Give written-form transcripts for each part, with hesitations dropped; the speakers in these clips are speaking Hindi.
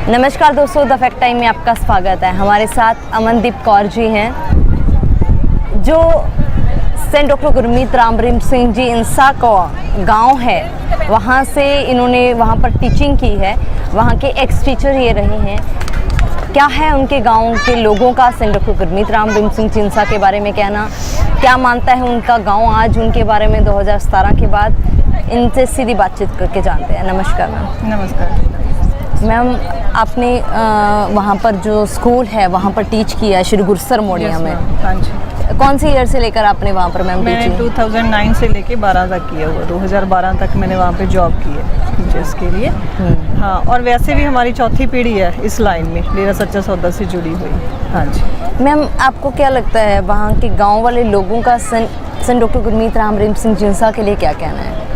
नमस्कार दोस्तों, द फैक्ट टाइम में आपका स्वागत है। हमारे साथ अमनदीप कौर जी हैं, जो सेंट डॉक्टर गुरमीत राम रहीम सिंह जी इंसा का गांव है, वहां से इन्होंने वहां पर टीचिंग की है। वहां के एक्स टीचर ये रहे हैं। क्या है उनके गांव के लोगों का सेंट डॉक्टर गुरमीत राम रहीम सिंह जी इंसा के बारे में कहना, क्या मानता है उनका गांव आज उनके बारे में 2017 के बाद, इनसे सीधी बातचीत करके जानते हैं। नमस्कार मैम। नमस्कार मैम, आपने वहाँ पर जो स्कूल है वहाँ पर टीच किया है श्री गुरसर मोड़िया में। हाँ जी। कौन सी ईयर से लेकर आपने वहाँ पर मैम मैंने 2009 से लेके 12 तक किया हुआ। 2012 तक मैंने वहाँ पे जॉब की है टीचर्स के लिए। हाँ, और वैसे भी हमारी चौथी पीढ़ी है इस लाइन में, डेरा सच्चा सौदा से जुड़ी हुई। हाँ जी मैम, आपको क्या लगता है वहाँ के गाँव वाले लोगों का सेंट डॉक्टर गुरमीत राम रहीम सिंह जी इंसा के लिए क्या कहना है?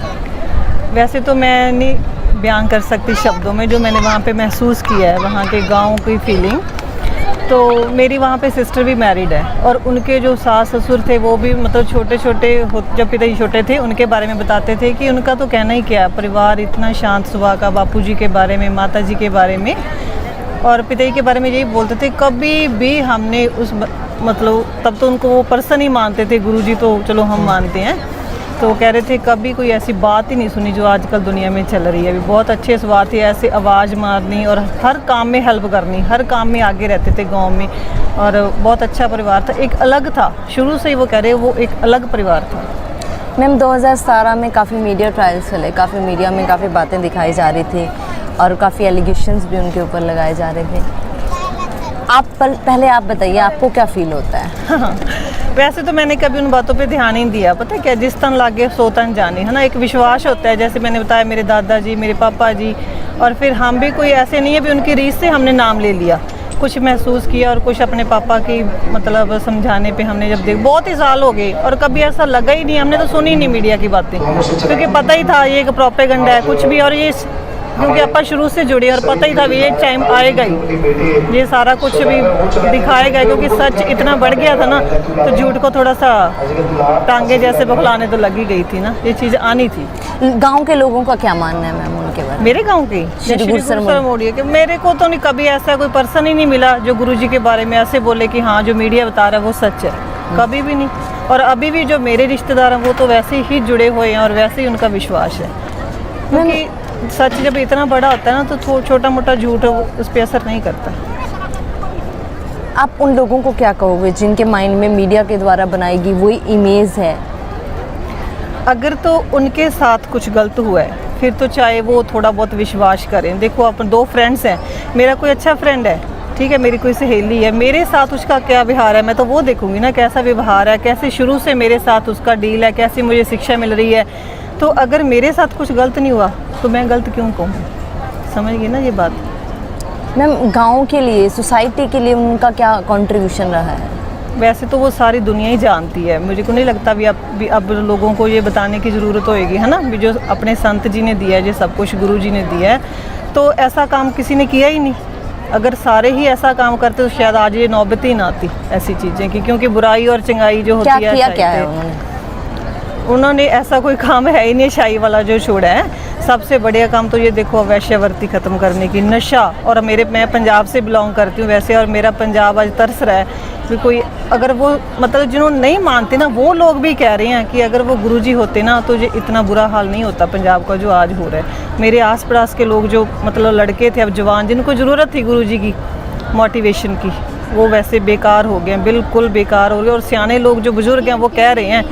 वैसे तो मैं नहीं बयान कर सकती शब्दों में, जो मैंने वहाँ पे महसूस किया है वहाँ के गाँव की फीलिंग। तो मेरी वहाँ पे सिस्टर भी मैरिड है, और उनके जो सास ससुर थे वो भी मतलब छोटे छोटे जब पिताजी छोटे थे उनके बारे में बताते थे कि उनका तो कहना ही क्या, परिवार इतना शांत स्वभाव का, बापूजी के बारे में, माताजी के बारे में और पिताजी के बारे में यही बोलते थे। कभी भी हमने उस मतलब तब तो उनको वो पर्सन ही मानते थे, गुरुजी तो चलो हम मानते हैं, तो कह रहे थे कभी कोई ऐसी बात ही नहीं सुनी जो आजकल दुनिया में चल रही है। अभी बहुत अच्छे स्वभाव थे, ऐसे आवाज़ मारनी और हर काम में हेल्प करनी, हर काम में आगे रहते थे गांव में, और बहुत अच्छा परिवार था, एक अलग था। शुरू से ही वो कह रहे वो एक अलग परिवार था। मैम, 2017 में काफ़ी मीडिया ट्रायल्स चले, काफ़ी मीडिया में काफ़ी बातें दिखाई जा रही थी और काफ़ी एलिगेशंस भी उनके ऊपर लगाए जा रहे थे। पहले आप बताइए, आपको क्या फील होता है? हाँ, वैसे तो मैंने कभी उन बातों पे ध्यान ही नहीं दिया। पता है क्या, जिस तन लागे सो तन जाने, है ना। एक विश्वास होता है, जैसे मैंने बताया मेरे दादाजी, मेरे पापा जी, और फिर हम भी कोई ऐसे नहीं है भी उनकी रीस से हमने नाम ले लिया। कुछ महसूस किया और कुछ अपने पापा की मतलब समझाने पे हमने जब बहुत ही साल हो गए, और कभी ऐसा लगा ही नहीं, हमने तो सुनी नहीं मीडिया की बातें, क्योंकि पता ही था ये एक प्रोपेगेंडा है कुछ भी, और ये क्योंकि अपन शुरू से जुड़े और पता ही था भी ये टाइम आएगा ही, ये सारा कुछ भी दिखाएगा, क्योंकि सच इतना बढ़ गया था ना, तो झूठ को थोड़ा सा टांगे जैसे बखलाने तो लगी गई थी ना, ये चीज़ आनी थी। गांव के लोगों का क्या मानना है मैम उनके बारे में? मेरे गांव के श्री गुरसर मोड़िया के मेरे को तो नहीं कभी ऐसा कोई पर्सन ही नहीं मिला जो गुरुजी के बारे में ऐसे बोले कि हाँ जो मीडिया बता रहा है वो सच है, कभी भी नहीं। और अभी भी जो मेरे रिश्तेदार हैं वो तो वैसे ही जुड़े हुए हैं और वैसे ही उनका विश्वास है, क्योंकि सच जब इतना बड़ा होता है ना तो छोटा मोटा झूठ उस पर असर नहीं करता। आप उन लोगों को क्या कहोगे जिनके माइंड में मीडिया के द्वारा बनाई गई वही इमेज है? अगर तो उनके साथ कुछ गलत हुआ है फिर तो चाहे वो थोड़ा बहुत विश्वास करें। देखो अपन दो फ्रेंड्स हैं, मेरा कोई अच्छा फ्रेंड है, ठीक है, मेरी कोई सहेली है, मेरे साथ उसका क्या व्यवहार है मैं तो वो देखूंगी ना, कैसा व्यवहार है, कैसे शुरू से मेरे साथ उसका डील है, कैसी मुझे शिक्षा मिल रही है। तो अगर मेरे साथ कुछ गलत नहीं हुआ तो मैं गलत क्यों कहूँ? समझ गई ना ये बात। मैम, गांव के लिए, सोसाइटी के लिए उनका क्या कंट्रीब्यूशन रहा है? वैसे तो वो सारी दुनिया ही जानती है, मुझे को नहीं लगता भी अब लोगों को ये बताने की ज़रूरत होएगी, है ना। भी जो अपने संत जी ने दिया है, जो सब कुछ गुरु जी ने दिया है, तो ऐसा काम किसी ने किया ही नहीं। अगर सारे ही ऐसा काम करते तो शायद आज ये नौबत ही ना आती ऐसी चीज़ें की, क्योंकि बुराई और चंगाई जो होती है, क्या है उन्होंने ऐसा कोई काम है ही नहीं शाही वाला जो छोड़ा है। सबसे बढ़िया काम तो ये देखो वैश्यावृत्ति ख़त्म करने की, नशा। और मैं पंजाब से बिलोंग करती हूँ वैसे, और मेरा पंजाब आज तरस रहा है कि कोई अगर वो मतलब जिन्होंने नहीं मानते ना, वो लोग भी कह रहे हैं कि अगर वो गुरुजी होते ना तो ये इतना बुरा हाल नहीं होता पंजाब का जो आज हो रहा है। मेरे आस पड़ोस के लोग जो मतलब लड़के थे अब जवान, जिनको ज़रूरत थी गुरुजी की मोटिवेशन की, वो वैसे बेकार हो गए, बिल्कुल बेकार हो गए। और सियाने लोग जो बुज़ुर्ग हैं वो कह रहे हैं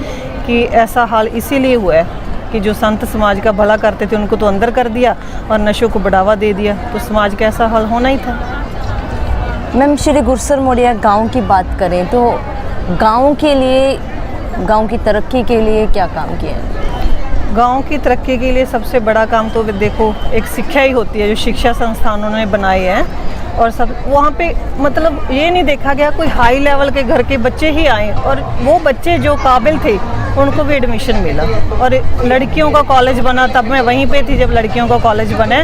कि ऐसा हाल इसीलिए हुआ है कि जो संत समाज का भला करते थे उनको तो अंदर कर दिया और नशों को बढ़ावा दे दिया, तो समाज का ऐसा हाल होना ही था। मैम, श्री गुरसर मोड़िया गांव की बात करें तो गांव के लिए, गांव की तरक्की के लिए क्या काम किया है? गांव की तरक्की के लिए सबसे बड़ा काम तो देखो एक शिक्षा ही होती है, जो शिक्षा संस्थान उन्होंने बनाए हैं, और सब वहाँ पे मतलब ये नहीं देखा गया कोई हाई लेवल के घर के बच्चे ही आए, और वो बच्चे जो काबिल थे उनको भी एडमिशन मिला। और लड़कियों का कॉलेज बना, तब मैं वहीं पे थी जब लड़कियों का कॉलेज बना।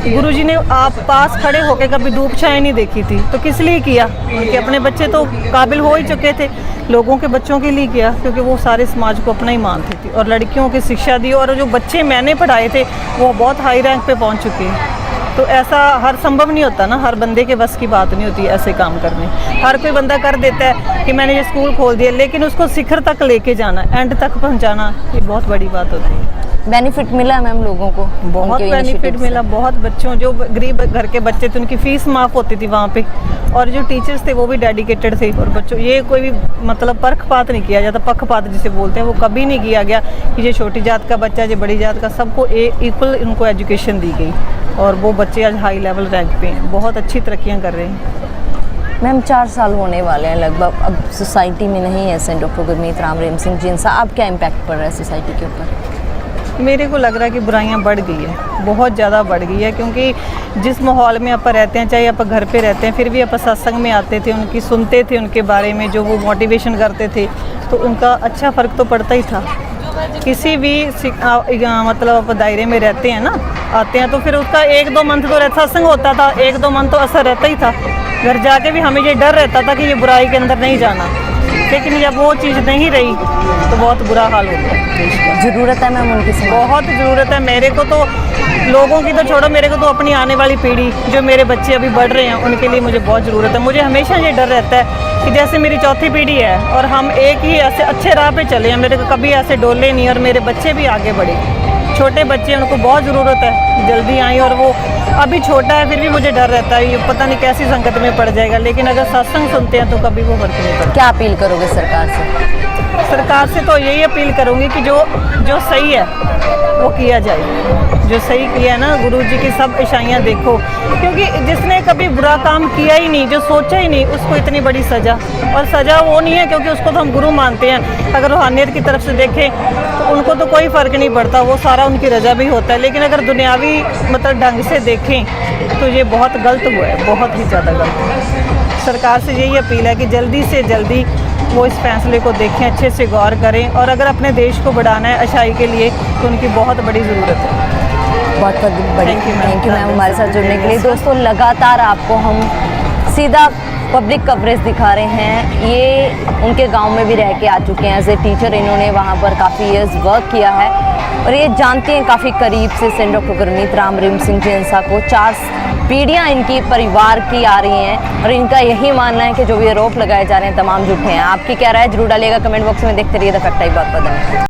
गुरुजी ने आप पास खड़े होकर कभी धूप छाया नहीं देखी थी, तो किस लिए किया? उनके अपने बच्चे तो काबिल हो ही चुके थे, लोगों के बच्चों के लिए किया, क्योंकि वो सारे समाज को अपना ही मानती थी और लड़कियों की शिक्षा दी। और जो बच्चे मैंने पढ़ाए थे वो बहुत हाई रैंक पे पहुंच चुके हैं। तो ऐसा हर संभव नहीं होता ना, हर बंदे के बस की बात नहीं होती ऐसे काम करने। हर कोई बंदा कर देता है कि मैंने ये स्कूल खोल दिया, लेकिन उसको शिखर तक लेके जाना, एंड तक पहुंचाना, ये बहुत बड़ी बात होती है। बेनिफिट मिला मैम लोगों को? बहुत उनके बेनिफिट initiative से? मिला। बहुत बच्चों, जो गरीब घर के बच्चे थे, उनकी फ़ीस माफ़ होती थी वहाँ पे, और जो टीचर्स थे वो भी डेडिकेटेड थे। और बच्चों, ये कोई भी मतलब पक्षपात नहीं किया जाता, पक्षपात जिसे बोलते हैं, वो कभी नहीं किया गया कि ये छोटी जात का बच्चा, ये बड़ी जात का, सबको इक्वल इनको एजुकेशन दी गई। और वो बच्चे आज हाई लेवल रैंक पे हैं, बहुत अच्छी तरक्कियाँ कर रहे हैं। मैम 4 साल होने वाले हैं लगभग, अब सोसाइटी में नहीं है सेंट डॉक्टर गुरमीत राम रहीम सिंह जी इंसा, अब क्या इम्पैक्ट पड़ रहा है सोसाइटी के ऊपर? मेरे को लग रहा है कि बुराइयां बढ़ गई है, बहुत ज़्यादा बढ़ गई है। क्योंकि जिस माहौल में आप रहते हैं, चाहे आप घर पे रहते हैं, फिर भी आप सत्संग में आते थे, उनकी सुनते थे, उनके बारे में जो वो मोटिवेशन करते थे, तो उनका अच्छा फ़र्क तो पड़ता ही था। किसी भी मतलब आप दायरे में रहते हैं ना, आते हैं, तो फिर उसका 1-2 मंथ तो सत्संग होता था, 1-2 मंथ तो असर रहता ही था। घर जाके भी हमें ये डर रहता था कि ये बुराई के अंदर नहीं जाना, लेकिन जब वो चीज़ नहीं रही तो बहुत बुरा हाल हो गया देश का। ज़रूरत है मैम उनकी सेवा? बहुत ज़रूरत है। मेरे को तो, लोगों की तो छोड़ो, मेरे को तो अपनी आने वाली पीढ़ी, जो मेरे बच्चे अभी बढ़ रहे हैं, उनके लिए मुझे बहुत ज़रूरत है। मुझे हमेशा ये डर रहता है कि जैसे मेरी चौथी पीढ़ी है और हम एक ही ऐसे अच्छे राह पे चले हैं, मेरे को कभी ऐसे डोले नहीं, और मेरे बच्चे भी आगे बढ़े। छोटे बच्चे, उनको बहुत ज़रूरत है जल्दी आई, और वो अभी छोटा है, फिर भी मुझे डर रहता है ये पता नहीं कैसी संकट में पड़ जाएगा। लेकिन अगर सत्संग सुनते हैं तो कभी वो फर्क नहीं पड़ता। क्या अपील करोगे सरकार से? सरकार से तो यही अपील करूँगी कि जो सही है वो किया जाए। जो सही किया है ना, गुरु जी की सब ईशाइयाँ देखो, क्योंकि जिसने कभी बुरा काम किया ही नहीं, जो सोचा ही नहीं, उसको इतनी बड़ी सज़ा। और सज़ा वो नहीं है क्योंकि उसको तो हम गुरु मानते हैं। अगर रूहानियत की तरफ से देखें तो उनको तो कोई फ़र्क नहीं पड़ता, वो सारा उनकी रजा भी होता है। लेकिन अगर दुनियावी मतलब ढंग से देखें तो ये बहुत गलत हुआ है, बहुत ही ज़्यादा गलत। सरकार से यही अपील है कि जल्दी से जल्दी वो इस फैसले को देखें, अच्छे से गौर करें, और अगर अपने देश को बढ़ाना है अच्छाई के लिए तो उनकी बहुत बड़ी ज़रूरत है। बहुत बड़ी Thank you, ma'am. Thank you ma'am हमारे साथ जुड़ने के लिए। दोस्तों, लगातार आपको हम सीधा पब्लिक कवरेज दिखा रहे हैं। ये उनके गांव में भी रह के आ चुके हैं एज ए टीचर, इन्होंने वहां पर काफ़ी ईयर्स वर्क किया है और ये जानते हैं काफ़ी करीब से सेंट डॉक्टर गुरमीत राम रहीम सिंह जी इंसा को। 4 पीढ़ियाँ इनकी परिवार की आ रही हैं और इनका यही मानना है कि जो भी आरोप लगाए जा रहे हैं तमाम झूठे हैं। आपकी क्या राय, जरूर डालिएगा कमेंट बॉक्स में। देखते रहिए द फैक्ट टाइम, बहुत बहुत धन्यवाद।